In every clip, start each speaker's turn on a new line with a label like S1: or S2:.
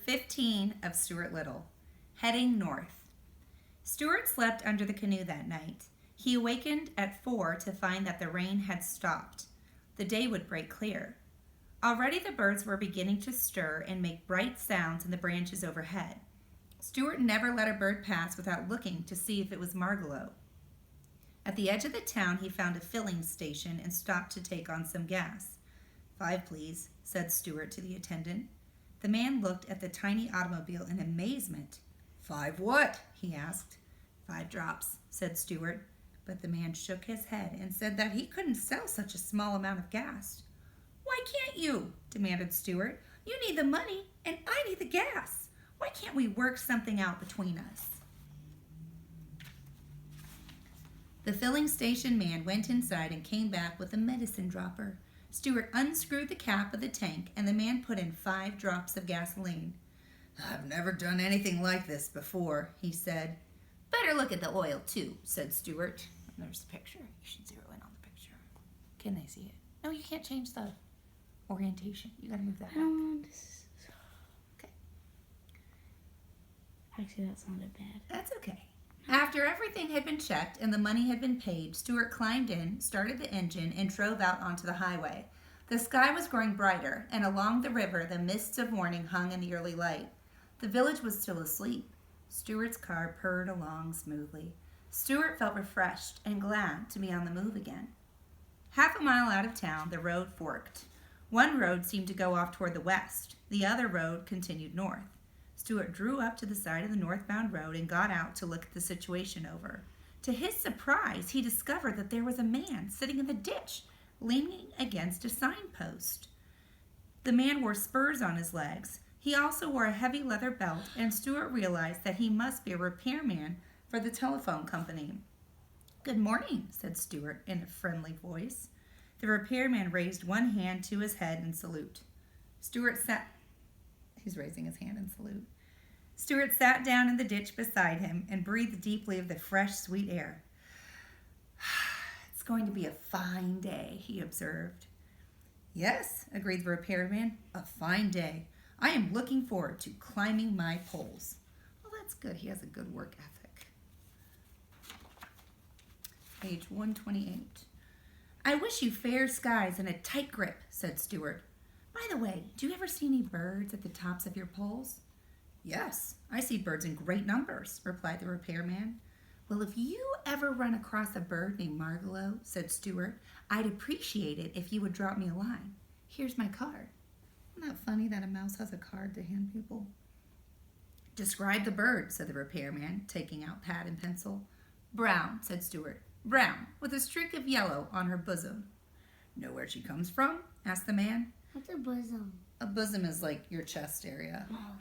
S1: 15 of Stuart Little, Heading North. Stuart slept under the canoe that night. He awakened at 4 to find that the rain had stopped. The day would break clear. Already the birds were beginning to stir and make bright sounds in the branches overhead. Stuart never let a bird pass without looking to see if it was Margalo. At the edge of the town, he found a filling station and stopped to take on some gas. 5, please, said Stuart to the attendant. The man looked at the tiny automobile in amazement. 5 what? He asked. 5 drops, said Stuart, but the man shook his head and said that he couldn't sell such a small amount of gas. Why can't you? Demanded Stuart. You need the money, and I need the gas. Why can't we work something out between us? The filling station man went inside and came back with a medicine dropper. Stuart unscrewed the cap of the tank, and the man put in 5 drops of gasoline. I've never done anything like this before, he said. Better look at the oil, too, said Stuart. There's the picture. You should zero in on the picture. Can they see it? No, you can't change the orientation. You gotta move that back. Okay.
S2: Actually, that sounded bad.
S1: That's okay. After everything had been checked and the money had been paid, Stuart climbed in, started the engine, and drove out onto the highway. The sky was growing brighter, and along the river the mists of morning hung in the early light. The village was still asleep. Stuart's car purred along smoothly. Stuart felt refreshed and glad to be on the move again. Half a mile out of town, the road forked. One road seemed to go off toward the west. The other road continued north. Stuart drew up to the side of the northbound road and got out to look at the situation over. To his surprise, he discovered that there was a man sitting in the ditch, leaning against a signpost. The man wore spurs on his legs. He also wore a heavy leather belt, and Stuart realized that he must be a repairman for the telephone company. Good morning, said Stuart in a friendly voice. The repairman raised one hand to his head in salute. He's raising his hand in salute. Stuart sat down in the ditch beside him and breathed deeply of the fresh, sweet air. It's going to be a fine day, he observed. Yes, agreed the repairman, a fine day. I am looking forward to climbing my poles. Well, that's good. He has a good work ethic. Page 128. I wish you fair skies and a tight grip, said Stuart. By the way, do you ever see any birds at the tops of your poles? Yes, I see birds in great numbers, replied the repairman. Well, if you ever run across a bird named Margalo, said Stuart, I'd appreciate it if you would drop me a line. Here's my card. Isn't that funny that a mouse has a card to hand people? Describe the bird, said the repairman, taking out pad and pencil. Brown, said Stuart. Brown, with a streak of yellow on her bosom. Know where she comes from? Asked the man.
S2: What's a bosom?
S1: A bosom is like your chest area.
S2: Oh.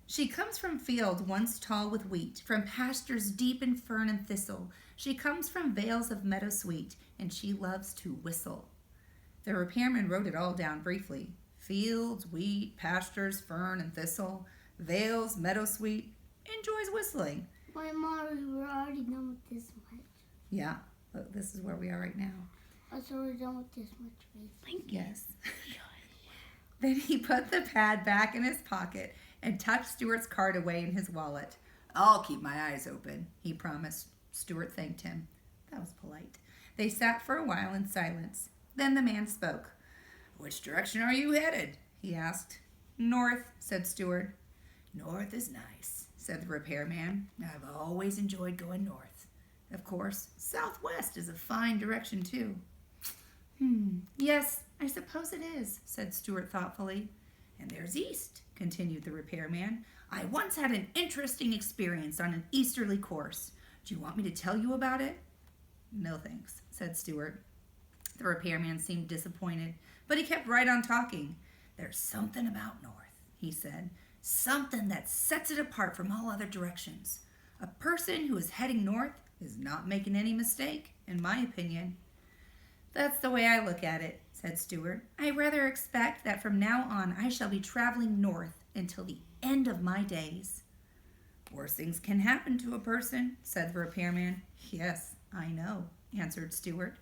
S1: She comes from field once tall with wheat, from pastures deep in fern and thistle. She comes from vales of meadow sweet, and she loves to whistle. The repairman wrote it all down briefly. Fields, wheat, pastures, fern and thistle, vales, meadow sweet, enjoys whistling.
S2: My mom, we were already done with this much.
S1: Yeah, but this is where we are right now.
S2: So we're done with this much, please. Thank you.
S1: Yes. Then he put the pad back in his pocket and tucked Stuart's card away in his wallet. I'll keep my eyes open, he promised. Stuart thanked him. That was polite. They sat for a while in silence. Then the man spoke. Which direction are you headed? He asked. North, said Stuart. North is nice, said the repairman. I've always enjoyed going north. Of course, southwest is a fine direction, too. Yes, I suppose it is, said Stuart thoughtfully. And there's east, continued the repairman. I once had an interesting experience on an easterly course. Do you want me to tell you about it? No thanks, said Stuart. The repairman seemed disappointed, but he kept right on talking. There's something about north, he said. Something that sets it apart from all other directions. A person who is heading north is not making any mistake, in my opinion. That's the way I look at it, said Stuart. I rather expect that from now on I shall be traveling north until the end of my days. Worse things can happen to a person, said the repairman. Yes, I know, answered Stuart.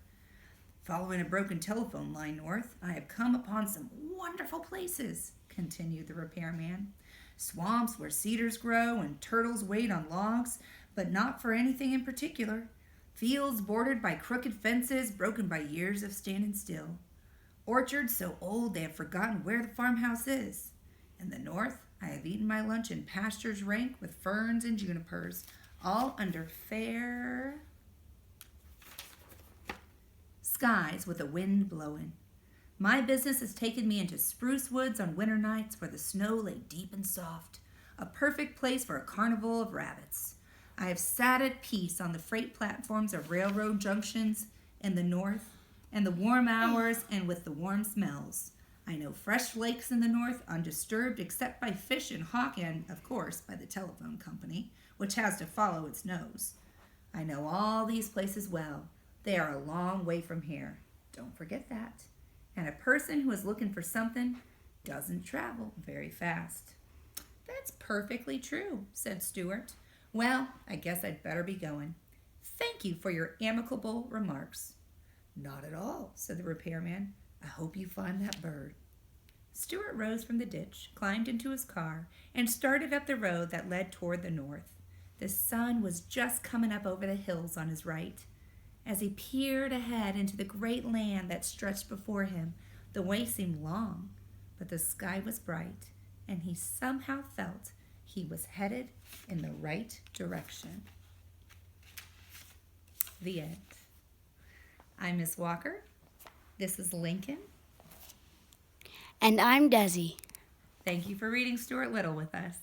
S1: Following a broken telephone line north, I have come upon some wonderful places, continued the repairman. Swamps where cedars grow and turtles wait on logs, but not for anything in particular. Fields bordered by crooked fences broken by years of standing still. Orchards so old they have forgotten where the farmhouse is. In the north, I have eaten my lunch in pastures rank with ferns and junipers, all under fair skies with a wind blowing. My business has taken me into spruce woods on winter nights where the snow lay deep and soft, a perfect place for a carnival of rabbits. I have sat at peace on the freight platforms of railroad junctions in the north, and the warm hours and with the warm smells. I know fresh lakes in the north, undisturbed except by fish and hawk and, of course, by the telephone company, which has to follow its nose. I know all these places well. They are a long way from here. Don't forget that. And a person who is looking for something doesn't travel very fast. That's perfectly true, said Stuart. Well, I guess I'd better be going. Thank you for your amicable remarks. Not at all, said the repairman. I hope you find that bird. Stuart rose from the ditch, climbed into his car, and started up the road that led toward the north. The sun was just coming up over the hills on his right. As he peered ahead into the great land that stretched before him, the way seemed long, but the sky was bright, and he somehow felt he was headed in the right direction. The end. I'm Miss Walker. This is Lincoln.
S3: And I'm Desi.
S1: Thank you for reading Stuart Little with us.